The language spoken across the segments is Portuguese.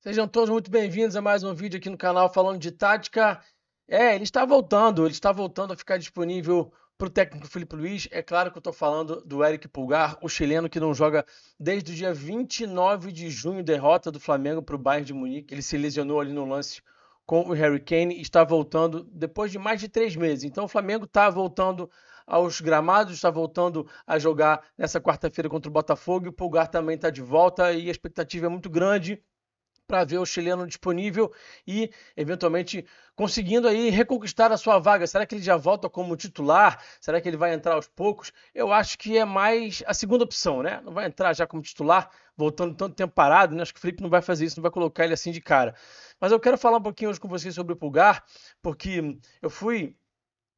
Sejam todos muito bem-vindos a mais um vídeo aqui no canal falando de tática. Ele está voltando a ficar disponível para o técnico Felipe Luiz. É claro que eu estou falando do Éric Pulgar, o chileno que não joga desde o dia 29 de junho, derrota do Flamengo para o Bayern de Munique. Ele se lesionou ali no lance com o Harry Kane e está voltando depois de mais de 3 meses. Então o Flamengo está voltando aos gramados, está voltando a jogar nessa quarta-feira contra o Botafogo e o Pulgar também está de volta e a expectativa é muito grande para ver o chileno disponível e, eventualmente, conseguindo aí reconquistar a sua vaga. Será que ele já volta como titular? Será que ele vai entrar aos poucos? Eu acho que é mais a segunda opção, né? Não vai entrar já como titular, voltando tanto tempo parado, né? Acho que o Felipe não vai fazer isso, não vai colocar ele assim de cara. Mas eu quero falar um pouquinho hoje com vocês sobre o Pulgar, porque eu fui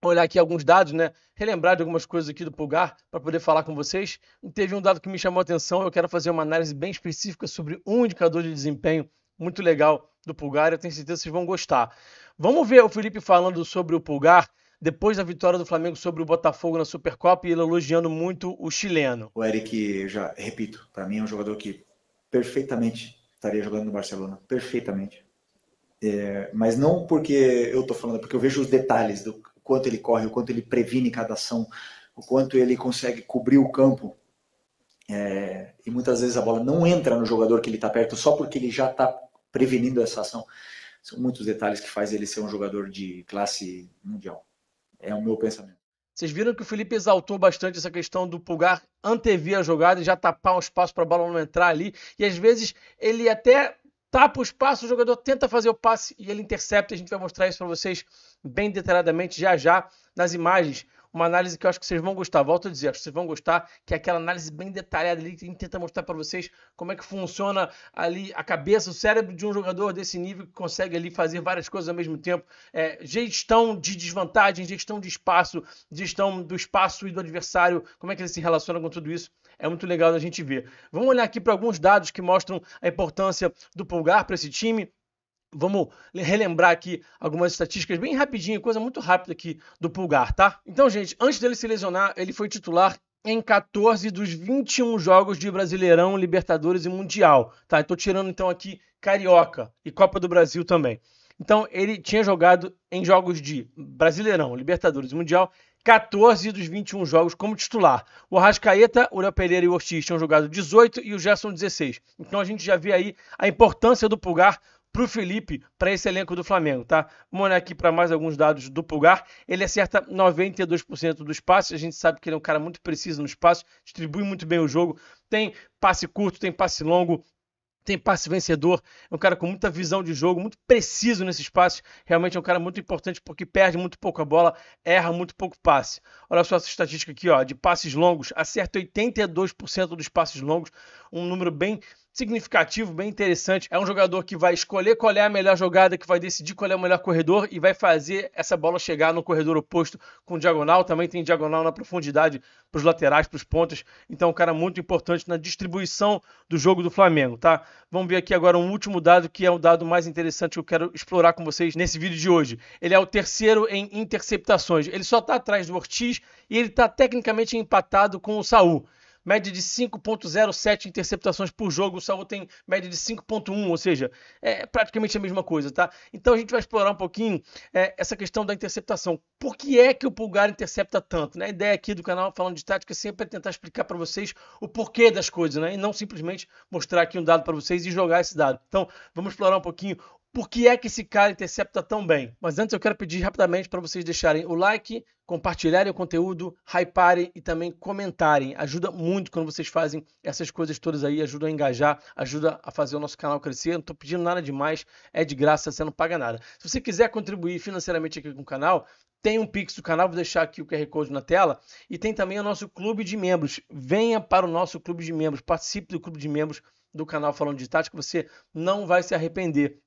olhar aqui alguns dados, né? Relembrar de algumas coisas aqui do Pulgar para poder falar com vocês. E teve um dado que me chamou a atenção. Eu quero fazer uma análise bem específica sobre um indicador de desempenho muito legal do Pulgar. Eu tenho certeza que vocês vão gostar. Vamos ver o Felipe falando sobre o Pulgar depois da vitória do Flamengo sobre o Botafogo na Supercopa e ele elogiando muito o chileno. O Eric, já repito, para mim é um jogador que perfeitamente estaria jogando no Barcelona, perfeitamente. Mas não porque eu estou falando, porque eu vejo os detalhes do quanto ele corre, o quanto ele previne cada ação, o quanto ele consegue cobrir o campo. E muitas vezes a bola não entra no jogador que ele está perto só porque ele já está prevenindo essa ação. São muitos detalhes que faz ele ser um jogador de classe mundial. É o meu pensamento. Vocês viram que o Felipe exaltou bastante essa questão do Pulgar antever a jogada e já tapar um espaço para a bola não entrar ali. E às vezes ele até tapa o espaço, o jogador tenta fazer o passe e ele intercepta. A gente vai mostrar isso para vocês bem detalhadamente já já nas imagens. Uma análise que eu acho que vocês vão gostar. Volto a dizer, acho que vocês vão gostar, que é aquela análise bem detalhada ali que a gente tenta mostrar para vocês como é que funciona ali a cabeça, o cérebro de um jogador desse nível que consegue ali fazer várias coisas ao mesmo tempo. Gestão de desvantagem, gestão de espaço, gestão do espaço e do adversário, como é que ele se relaciona com tudo isso. É muito legal da gente ver. Vamos olhar aqui para alguns dados que mostram a importância do Pulgar para esse time. Vamos relembrar aqui algumas estatísticas bem rapidinho, coisa muito rápida aqui do Pulgar, tá? Então, gente, antes dele se lesionar, ele foi titular em 14 dos 21 jogos de Brasileirão, Libertadores e Mundial, tá? Estou tirando então aqui Carioca e Copa do Brasil também. Então, ele tinha jogado em jogos de Brasileirão, Libertadores e Mundial 14 dos 21 jogos como titular. O Arrascaeta, o Léo Pereira e o Ortiz tinham jogado 18 e o Gerson 16. Então a gente já vê aí a importância do Pulgar para o Felipe, para esse elenco do Flamengo, tá? Vamos olhar aqui para mais alguns dados do Pulgar. Ele acerta 92% dos passes. A gente sabe que ele é um cara muito preciso no espaço, distribui muito bem o jogo. Tem passe curto, tem passe longo, tem passe vencedor, é um cara com muita visão de jogo, muito preciso nesses passes, realmente é um cara muito importante porque perde muito pouco a bola, erra muito pouco passe. Olha só essa estatística aqui, ó, de passes longos, acerta 82% dos passes longos, um número bem significativo, bem interessante. É um jogador que vai escolher qual é a melhor jogada, que vai decidir qual é o melhor corredor e vai fazer essa bola chegar no corredor oposto com diagonal. Também tem diagonal na profundidade para os laterais, para os pontas. Então, é um cara muito importante na distribuição do jogo do Flamengo, tá? Vamos ver aqui agora um último dado, que é o dado mais interessante que eu quero explorar com vocês nesse vídeo de hoje. Ele é o terceiro em interceptações. Ele só está atrás do Ortiz e ele está tecnicamente empatado com o Saul. Média de 5.07 interceptações por jogo, o Saul tem média de 5.1, ou seja, é praticamente a mesma coisa, tá? Então a gente vai explorar um pouquinho essa questão da interceptação. Por que é que o Pulgar intercepta tanto? Né? A ideia aqui do canal falando de tática sempre é tentar explicar para vocês o porquê das coisas, né? E não simplesmente mostrar aqui um dado para vocês e jogar esse dado. Então vamos explorar um pouquinho por que é que esse cara intercepta tão bem. Mas antes eu quero pedir rapidamente para vocês deixarem o like, compartilharem o conteúdo, hyparem e também comentarem. Ajuda muito quando vocês fazem essas coisas todas aí, ajuda a engajar, ajuda a fazer o nosso canal crescer. Não estou pedindo nada demais, é de graça, você não paga nada. Se você quiser contribuir financeiramente aqui com o canal, tem um Pix do canal, vou deixar aqui o QR Code na tela. E tem também o nosso clube de membros. Venha para o nosso clube de membros, participe do clube de membros do canal Falando de Tática, você não vai se arrepender.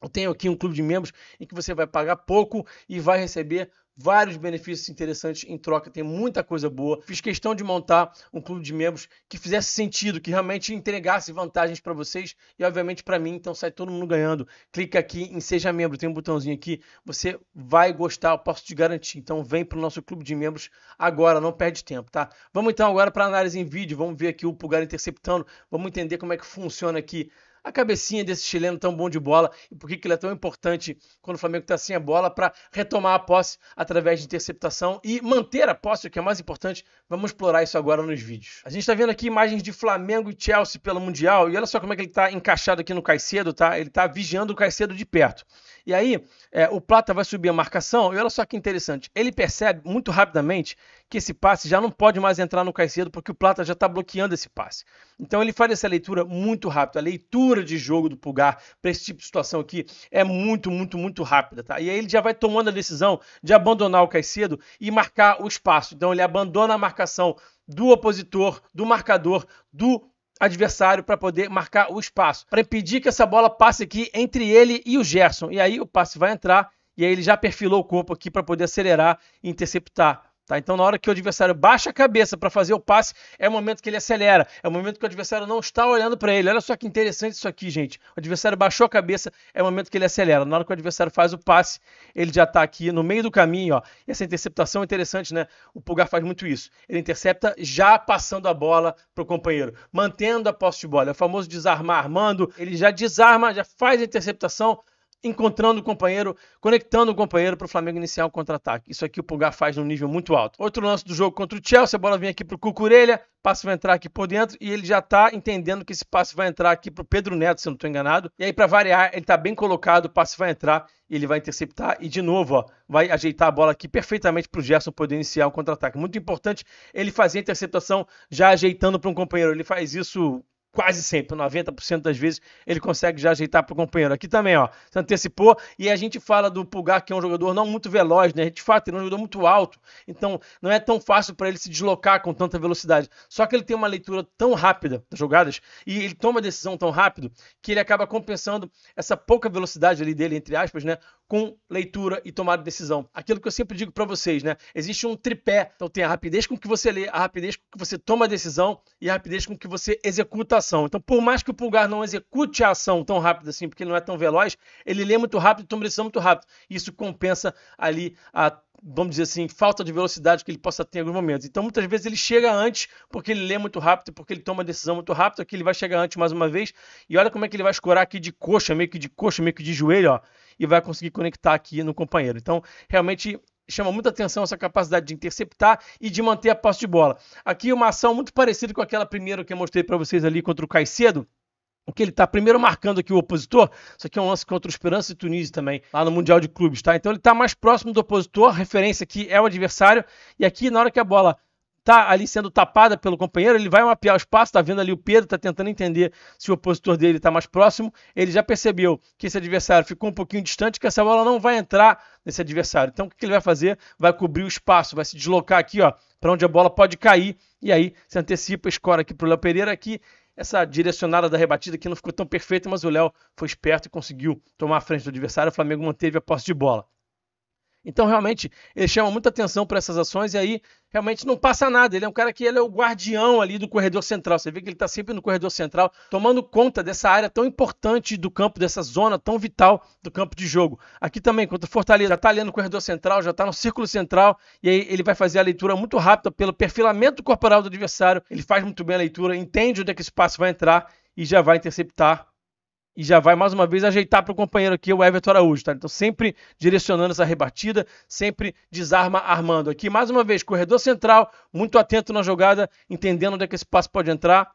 Eu tenho aqui um clube de membros em que você vai pagar pouco e vai receber vários benefícios interessantes em troca. Tem muita coisa boa. Fiz questão de montar um clube de membros que fizesse sentido, que realmente entregasse vantagens para vocês e, obviamente, para mim. Então, sai todo mundo ganhando. Clica aqui em Seja Membro. Tem um botãozinho aqui. Você vai gostar, eu posso te garantir. Então, vem para o nosso clube de membros agora. Não perde tempo, tá? Vamos, então, agora para a análise em vídeo. Vamos ver aqui o Pulgar interceptando. Vamos entender como é que funciona aqui a cabecinha desse chileno tão bom de bola e por que ele é tão importante quando o Flamengo está sem a bola para retomar a posse através de interceptação e manter a posse, o que é mais importante. Vamos explorar isso agora nos vídeos. A gente está vendo aqui imagens de Flamengo e Chelsea pelo Mundial e olha só como é que ele está encaixado aqui no Caicedo, tá? Ele está vigiando o Caicedo de perto. E aí, o Plata vai subir a marcação e olha só que interessante. Ele percebe muito rapidamente que esse passe já não pode mais entrar no Caicedo porque o Plata já está bloqueando esse passe. Então ele faz essa leitura muito rápida. A leitura de jogo do Pulgar para esse tipo de situação aqui é muito, muito, muito rápida, tá? E aí ele já vai tomando a decisão de abandonar o Caicedo e marcar o espaço. Então ele abandona a marcação do opositor, do marcador, do adversário para poder marcar o espaço, para impedir que essa bola passe aqui entre ele e o Gerson. E aí o passe vai entrar e aí ele já perfilou o corpo aqui para poder acelerar e interceptar. Tá? Então, na hora que o adversário baixa a cabeça para fazer o passe, é o momento que ele acelera, é o momento que o adversário não está olhando para ele. Olha só que interessante isso aqui, gente. O adversário baixou a cabeça, é o momento que ele acelera. Na hora que o adversário faz o passe, ele já está aqui no meio do caminho. Ó. E essa interceptação é interessante, né? O Pulgar faz muito isso. Ele intercepta já passando a bola para o companheiro, mantendo a posse de bola. É o famoso desarmar armando. Ele já desarma, já faz a interceptação, encontrando o companheiro, conectando o companheiro para o Flamengo iniciar um contra-ataque. Isso aqui o Pulgar faz num nível muito alto. Outro lance do jogo contra o Chelsea, a bola vem aqui para o Cucurella, passe vai entrar aqui por dentro e ele já está entendendo que esse passe vai entrar aqui para o Pedro Neto, se eu não estou enganado. E aí, para variar, ele está bem colocado, o passe vai entrar e ele vai interceptar e de novo, ó, vai ajeitar a bola aqui perfeitamente para o Gerson poder iniciar um contra-ataque. Muito importante ele fazer a interceptação já ajeitando para um companheiro. Ele faz isso quase sempre, 90% das vezes, ele consegue já ajeitar para o companheiro. Aqui também, ó, se antecipou, e a gente fala do Pulgar, que é um jogador não muito veloz, né? De fato, ele é um jogador muito alto, então não é tão fácil para ele se deslocar com tanta velocidade. Só que ele tem uma leitura tão rápida das jogadas, e ele toma a decisão tão rápido, que ele acaba compensando essa pouca velocidade ali dele, entre aspas, né? Com leitura e tomada de decisão. Aquilo que eu sempre digo para vocês, né? Existe um tripé. Então tem a rapidez com que você lê, a rapidez com que você toma a decisão e a rapidez com que você executa a ação. Então, por mais que o Pulgar não execute a ação tão rápido assim, porque ele não é tão veloz, ele lê muito rápido e toma decisão muito rápido. Isso compensa ali a, vamos dizer assim, falta de velocidade que ele possa ter em alguns momentos. Então, muitas vezes ele chega antes porque ele lê muito rápido, porque ele toma a decisão muito rápido, aqui ele vai chegar antes mais uma vez. E olha como é que ele vai escorar aqui de coxa, meio que de joelho, ó, e vai conseguir conectar aqui no companheiro. Então, realmente chama muita atenção essa capacidade de interceptar e de manter a posse de bola. Aqui uma ação muito parecida com aquela primeira que eu mostrei para vocês ali contra o Caicedo, que ele está primeiro marcando aqui o opositor. Isso aqui é um lance contra o Esperance de Tunísia também, lá no Mundial de Clubes, tá? Então ele está mais próximo do opositor, a referência aqui é o adversário, e aqui na hora que a bola tá ali sendo tapada pelo companheiro, ele vai mapear o espaço, tá vendo ali o Pedro, tá tentando entender se o opositor dele tá mais próximo, ele já percebeu que esse adversário ficou um pouquinho distante, que essa bola não vai entrar nesse adversário. Então o que ele vai fazer? Vai cobrir o espaço, vai se deslocar aqui, ó, para onde a bola pode cair, e aí se antecipa, escora aqui pro Léo Pereira, aqui essa direcionada da rebatida aqui não ficou tão perfeita, mas o Léo foi esperto e conseguiu tomar a frente do adversário, o Flamengo manteve a posse de bola. Então, realmente, ele chama muita atenção para essas ações e aí, realmente, não passa nada. Ele é um cara que ele é o guardião ali do corredor central. Você vê que ele está sempre no corredor central, tomando conta dessa área tão importante do campo, dessa zona tão vital do campo de jogo. Aqui também, contra o Fortaleza, já está ali no corredor central, já está no círculo central, e aí ele vai fazer a leitura muito rápida pelo perfilamento corporal do adversário. Ele faz muito bem a leitura, entende onde é que esse passe vai entrar e já vai interceptar. E já vai mais uma vez ajeitar para o companheiro aqui, o Everton Araújo, tá? Então sempre direcionando essa rebatida, sempre desarma armando. Aqui mais uma vez, corredor central, muito atento na jogada, entendendo onde é que esse passe pode entrar.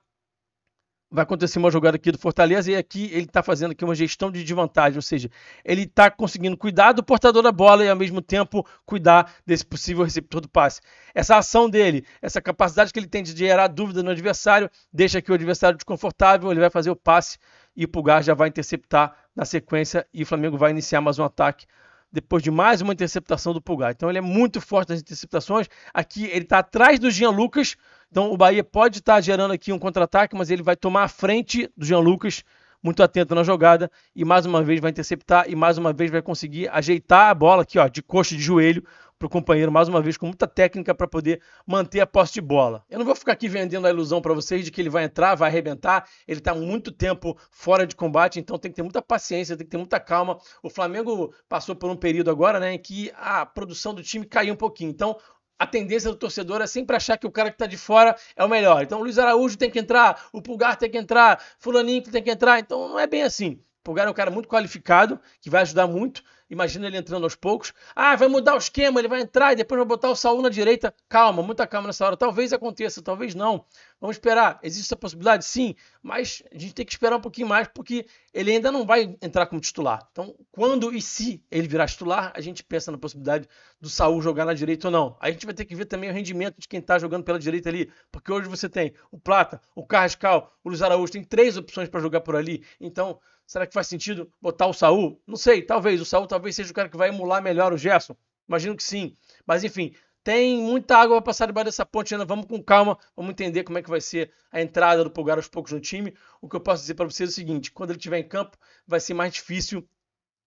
Vai acontecer uma jogada aqui do Fortaleza e aqui ele está fazendo aqui uma gestão de desvantagem, ou seja, ele está conseguindo cuidar do portador da bola e ao mesmo tempo cuidar desse possível receptor do passe. Essa ação dele, essa capacidade que ele tem de gerar dúvida no adversário, deixa aqui o adversário desconfortável, ele vai fazer o passe e o Pulgar já vai interceptar na sequência e o Flamengo vai iniciar mais um ataque depois de mais uma interceptação do Pulgar. Então ele é muito forte nas interceptações. Aqui ele está atrás do Jean Lucas, então o Bahia pode estar gerando aqui um contra-ataque, mas ele vai tomar a frente do Jean Lucas, muito atento na jogada, e mais uma vez vai interceptar e mais uma vez vai conseguir ajeitar a bola aqui, ó, de coxa de joelho para o companheiro, mais uma vez com muita técnica para poder manter a posse de bola. Eu não vou ficar aqui vendendo a ilusão para vocês de que ele vai entrar, vai arrebentar, ele está muito tempo fora de combate, então tem que ter muita paciência, tem que ter muita calma. O Flamengo passou por um período agora, né, em que a produção do time caiu um pouquinho, então a tendência do torcedor é sempre achar que o cara que está de fora é o melhor. Então o Luiz Araújo tem que entrar, o Pulgar tem que entrar, fulaninho tem que entrar. Então não é bem assim. O Pulgar é um cara muito qualificado, que vai ajudar muito. Imagina ele entrando aos poucos. Ah, vai mudar o esquema, ele vai entrar e depois vai botar o Saul na direita. Calma, muita calma nessa hora. Talvez aconteça, talvez não. Vamos esperar. Existe essa possibilidade? Sim. Mas a gente tem que esperar um pouquinho mais porque ele ainda não vai entrar como titular. Então, quando e se ele virar titular, a gente pensa na possibilidade do Saul jogar na direita ou não. Aí a gente vai ter que ver também o rendimento de quem está jogando pela direita ali. Porque hoje você tem o Plata, o Carrascal, o Luiz Araújo. Tem 3 opções para jogar por ali. Então, será que faz sentido botar o Saul? Não sei, talvez. O Saul talvez seja o cara que vai emular melhor o Gerson. Imagino que sim. Mas enfim, tem muita água para passar debaixo dessa ponte ainda. Vamos com calma, vamos entender como é que vai ser a entrada do Pulgar aos poucos no time. O que eu posso dizer para vocês é o seguinte: quando ele estiver em campo, vai ser mais difícil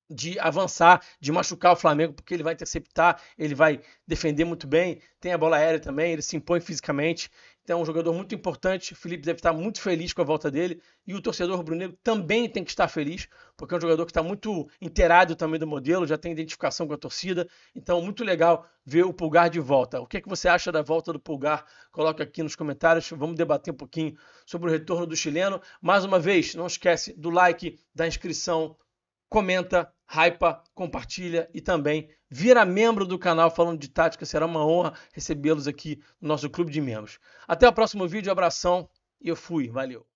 de avançar, de machucar o Flamengo, porque ele vai interceptar, ele vai defender muito bem, tem a bola aérea também, ele se impõe fisicamente. Então é um jogador muito importante, o Felipe deve estar muito feliz com a volta dele, e o torcedor rubro-negro também tem que estar feliz, porque é um jogador que está muito inteirado também do modelo, já tem identificação com a torcida, então muito legal ver o Pulgar de volta. O que é que você acha da volta do Pulgar? Coloca aqui nos comentários, vamos debater um pouquinho sobre o retorno do chileno. Mais uma vez, não esquece do like, da inscrição, comenta, hypa, compartilha e também vira membro do canal Falando de Tática. Será uma honra recebê-los aqui no nosso clube de membros. Até o próximo vídeo, abração e eu fui. Valeu!